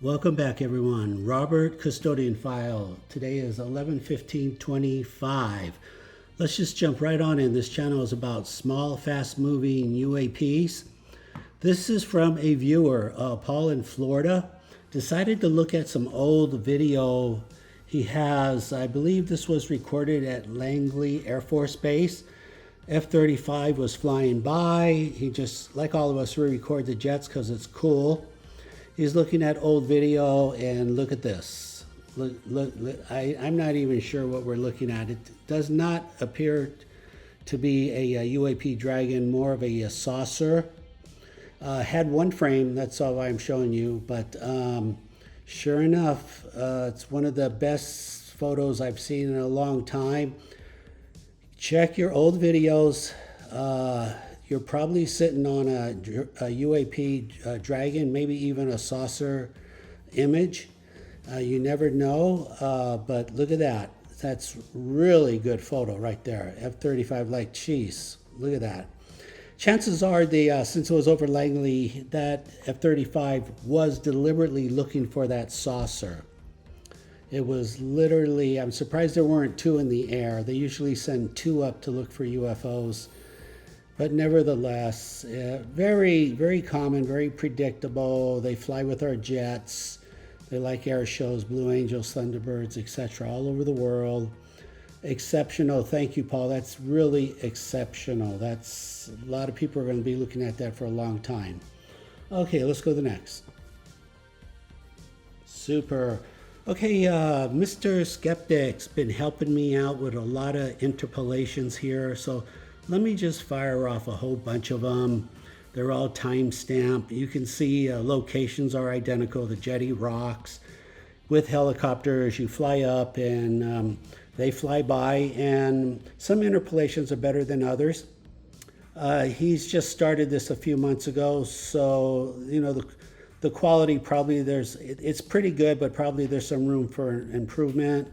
Welcome back, everyone. Robert Custodian File. Today is 11/15/25. Let's just jump right on in. This channel is about small, fast-moving UAPs. This is from a viewer, Paul in Florida. Decided to look at some old video he has. I believe this was recorded at Langley Air Force Base. F-35 was flying by. He just, like all of us, we record the jets because it's cool. He's looking at old video, and look at this. Look, I'm not even sure what we're looking at. It does not appear to be a UAP Dragon, more of a saucer. Had one frame, that's all I'm showing you, but sure enough, it's one of the best photos I've seen in a long time. Check your old videos. You're probably sitting on a UAP Dragon, maybe even a saucer image. You never know, but look at that. That's really good photo right there. F-35, like, geez, look at that. Chances are, since it was over Langley, that F-35 was deliberately looking for that saucer. It was literally, I'm surprised there weren't two in the air. They usually send two up to look for UFOs. But nevertheless, very, very common, very predictable. They fly with our jets. They like air shows, Blue Angels, Thunderbirds, etc. all over the world. Exceptional. Thank you, Paul. That's really exceptional. That's a lot of people are going to be looking at that for a long time. Okay, let's go to the next. Super. Okay, Mr. Skeptic's been helping me out with a lot of interpolations here. So let me just fire off a whole bunch of them. They're all time-stamped. You can see locations are identical. The jetty rocks. With helicopters, you fly up and they fly by, and some interpolations are better than others. He's just started this a few months ago, so you know the quality probably it's pretty good, but probably there's some room for improvement.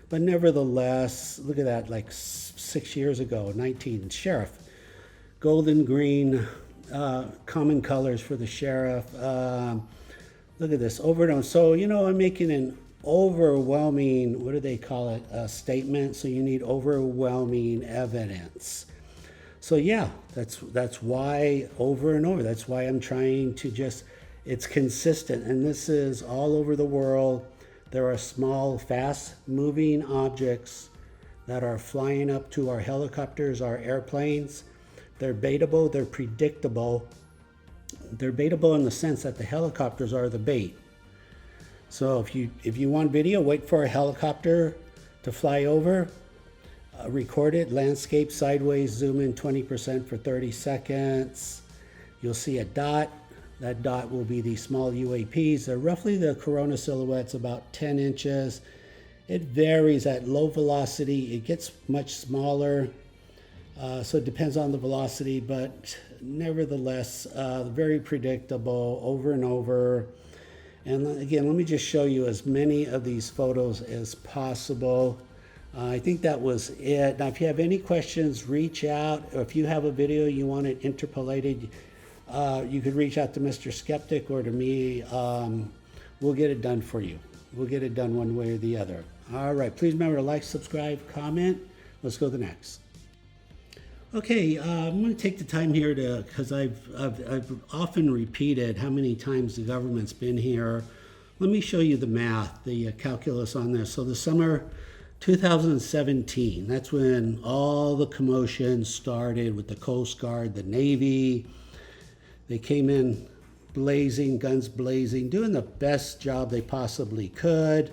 But nevertheless, look at that, like 6 years ago, 19, Sheriff. Golden green, common colors for the Sheriff. Look at this, over and over. So, you know, I'm making an overwhelming, what do they call it, statement. So you need overwhelming evidence. So yeah, that's why over and over. That's why I'm trying to just, it's consistent. And this is all over the world. There are small, fast-moving objects that are flying up to our helicopters, our airplanes. They're baitable, they're predictable. They're baitable in the sense that the helicopters are the bait. So if you want video, wait for a helicopter to fly over, record it, landscape, sideways, zoom in 20% for 30 seconds. You'll see a dot. That dot will be the small UAPs. They're roughly the corona silhouettes, about 10 inches. It varies at low velocity. It gets much smaller. So it depends on the velocity, but nevertheless, very predictable over and over. And again, let me just show you as many of these photos as possible. I think that was it. Now, if you have any questions, reach out. Or if you have a video you want it interpolated, you could reach out to Mr. Skeptic or to me. We'll get it done for you. We'll get it done one way or the other. All right, please remember to like, subscribe, comment. Let's go to the next. Okay, I'm going to take the time here to, because I've often repeated how many times the government's been here. Let me show you the math, the calculus on this. So the summer 2017, that's when all the commotion started with the Coast Guard, the Navy. They came in blazing, guns blazing, doing the best job they possibly could.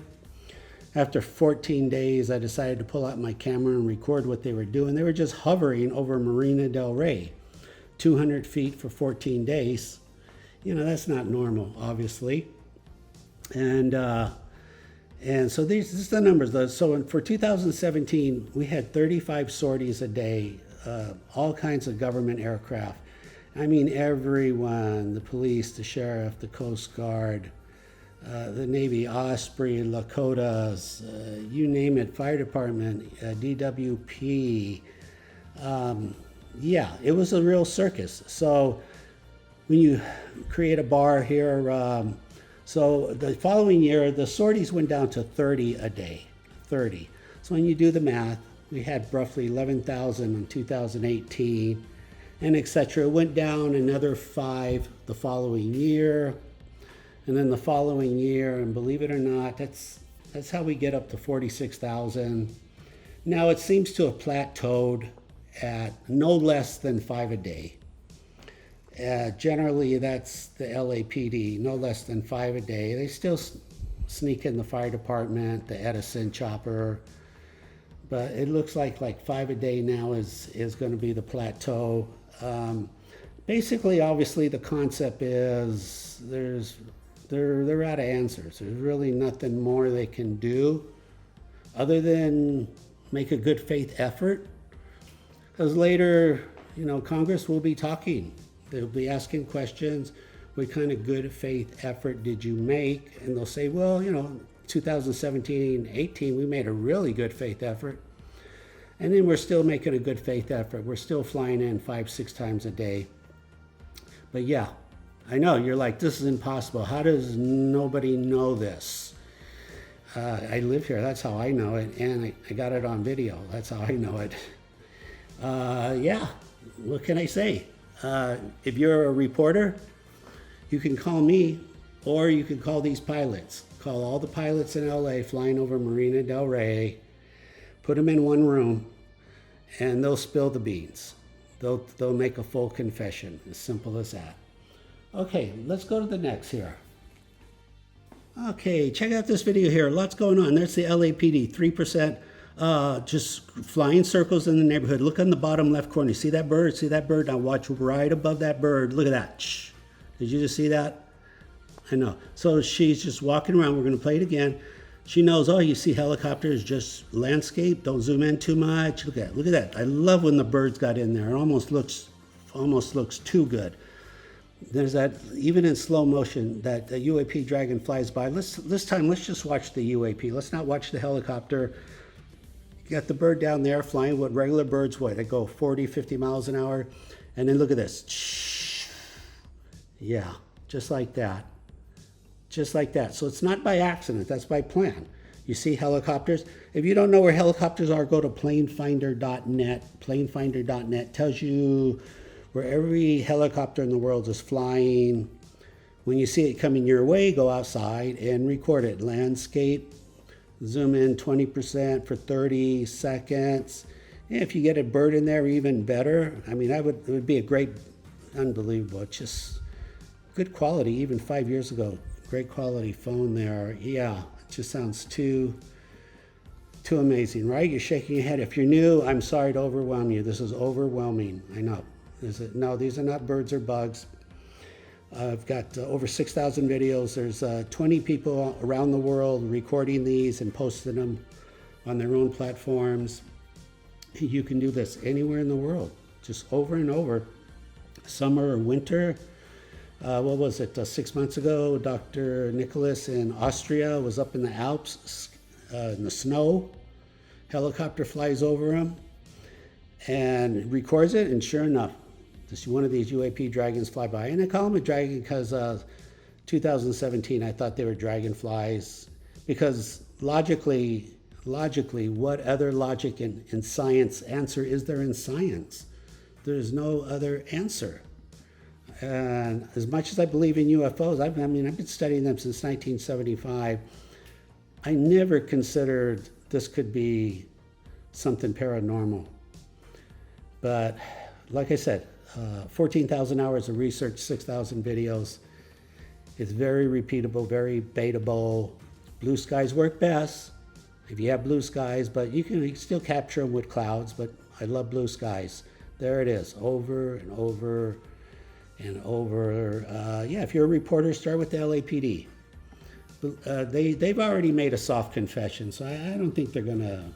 After 14 days, I decided to pull out my camera and record what they were doing. They were just hovering over Marina del Rey, 200 feet for 14 days. You know, that's not normal, obviously. And so this is the numbers. So for 2017, we had 35 sorties a day, all kinds of government aircraft. I mean, everyone, the police, the sheriff, the Coast Guard, the Navy, Osprey, Lakotas, you name it, fire department, DWP. Yeah, it was a real circus. So when you create a bar here, So the following year, the sorties went down to 30 a day, 30. So when you do the math, we had roughly 11,000 in 2018, and etc. It went down another 5 the following year, and then the following year, and believe it or not, that's how we get up to 46,000. Now it seems to have plateaued at no less than 5 a day. Generally, that's the LAPD, no less than 5 a day. They still sneak in the fire department, the Edison chopper, but it looks like 5 a day now is going to be the plateau. Basically, obviously, the concept is they're out of answers. There's really nothing more they can do other than make a good faith effort. Because later, Congress will be talking. They'll be asking questions. What kind of good faith effort did you make? And they'll say, well, 2017, 18, we made a really good faith effort. And then we're still making a good faith effort. We're still flying in 5-6 times a day. But yeah, I know, you're like, this is impossible. How does nobody know this? I live here, that's how I know it. And I got it on video, that's how I know it. Yeah, what can I say? If you're a reporter, you can call me, or you can call these pilots. Call all the pilots in LA flying over Marina del Rey, put them in one room, and they'll spill the beans. They'll make a full confession, as simple as that. Okay, let's go to the next here. Okay, check out this video here. Lots going on. There's the LAPD, 3%. Just flying circles in the neighborhood. Look on the bottom left corner. See that bird? See that bird? Now watch right above that bird. Look at that. Shh. Did you just see that? I know. So she's just walking around. We're going to play it again. She knows, oh, you see helicopters, just landscape. Don't zoom in too much. Look at that. I love when the birds got in there. It almost looks too good. There's that, even in slow motion, that the UAP dragon flies by. This time, let's just watch the UAP. Let's not watch the helicopter. You got the bird down there flying what regular birds would. They go 40, 50 miles an hour. And then look at this. Yeah, just like that. Just like that. So it's not by accident. That's by plan. You see helicopters. If you don't know where helicopters are, go to planefinder.net. Planefinder.net tells you where every helicopter in the world is flying. When you see it coming your way, go outside and record it. Landscape. Zoom in 20% for 30 seconds. And if you get a bird in there, even better. I mean, it would be a great, unbelievable. It's just good quality, even 5 years ago. Great quality phone there. Yeah, it just sounds too amazing, right? You're shaking your head. If you're new, I'm sorry to overwhelm you. This is overwhelming. I know. No, these are not birds or bugs. I've got over 6,000 videos. There's 20 people around the world recording these and posting them on their own platforms. You can do this anywhere in the world, just over and over. Summer or winter. What was it, 6 months ago, Dr. Nicholas in Austria was up in the Alps in the snow. Helicopter flies over him and records it, and sure enough, just one of these UAP dragons fly by. And I call them a dragon because 2017, I thought they were dragonflies, because logically, what other logic in science answer is there in science? There's no other answer. And as much as I believe in UFOs, I've been studying them since 1975. I never considered this could be something paranormal. But like I said, 14,000 hours of research, 6,000 videos. It's very repeatable, very baitable. Blue skies work best if you have blue skies, but you can still capture them with clouds, but I love blue skies. There it is, over and over and over. Yeah, if you're a reporter, start with the LAPD. They've already made a soft confession, so I don't think they're gonna.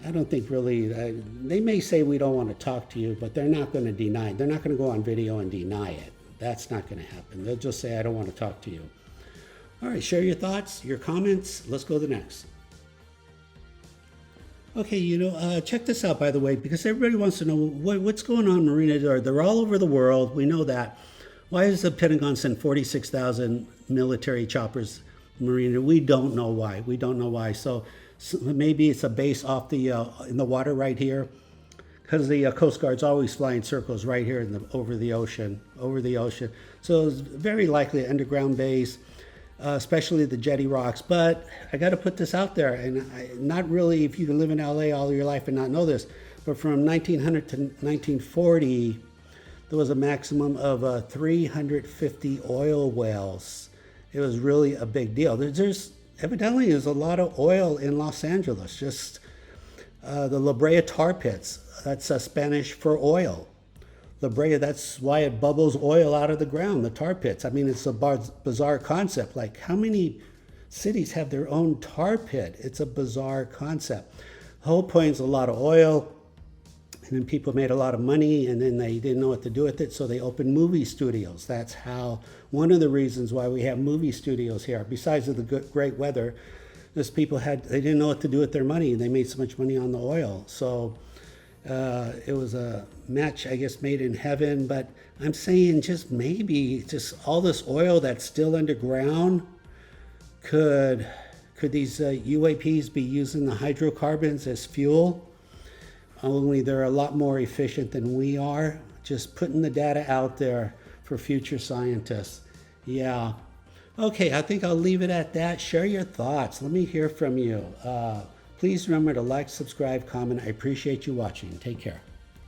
I don't think really. They may say we don't want to talk to you, but they're not going to deny it. They're not going to go on video and deny it. That's not going to happen. They'll just say, I don't want to talk to you. All right, share your thoughts, your comments. Let's go to the next. Okay, check this out, by the way, because everybody wants to know what's going on, Marina. They're all over the world. We know that. Why does the Pentagon send 46,000 military choppers, Marine. We don't know why. We don't know why. So maybe it's a base off the in the water right here, because the Coast Guard's always flying circles right here over the ocean, So it's very likely an underground base, especially the jetty rocks. But I got to put this out there, and not really if you can live in LA all your life and not know this, but from 1900 to 1940, there was a maximum of 350 oil wells. It was really a big deal. There's evidently a lot of oil in Los Angeles. Just the La Brea tar pits. That's Spanish for oil. La Brea, that's why it bubbles oil out of the ground, the tar pits. I mean, it's a bizarre concept. Like, how many cities have their own tar pit? It's a bizarre concept. The whole point is a lot of oil, and then people made a lot of money, and then they didn't know what to do with it, so they opened movie studios. That's how, one of the reasons why we have movie studios here, besides of the great weather, is they didn't know what to do with their money, and they made so much money on the oil. So it was a match, I guess, made in heaven. But I'm saying just maybe, just all this oil that's still underground, could these UAPs be using the hydrocarbons as fuel? Only they're a lot more efficient than we are. Just putting the data out there for future scientists. Yeah. Okay, I think I'll leave it at that. Share your thoughts. Let me hear from you. Please remember to like, subscribe, comment. I appreciate you watching. Take care.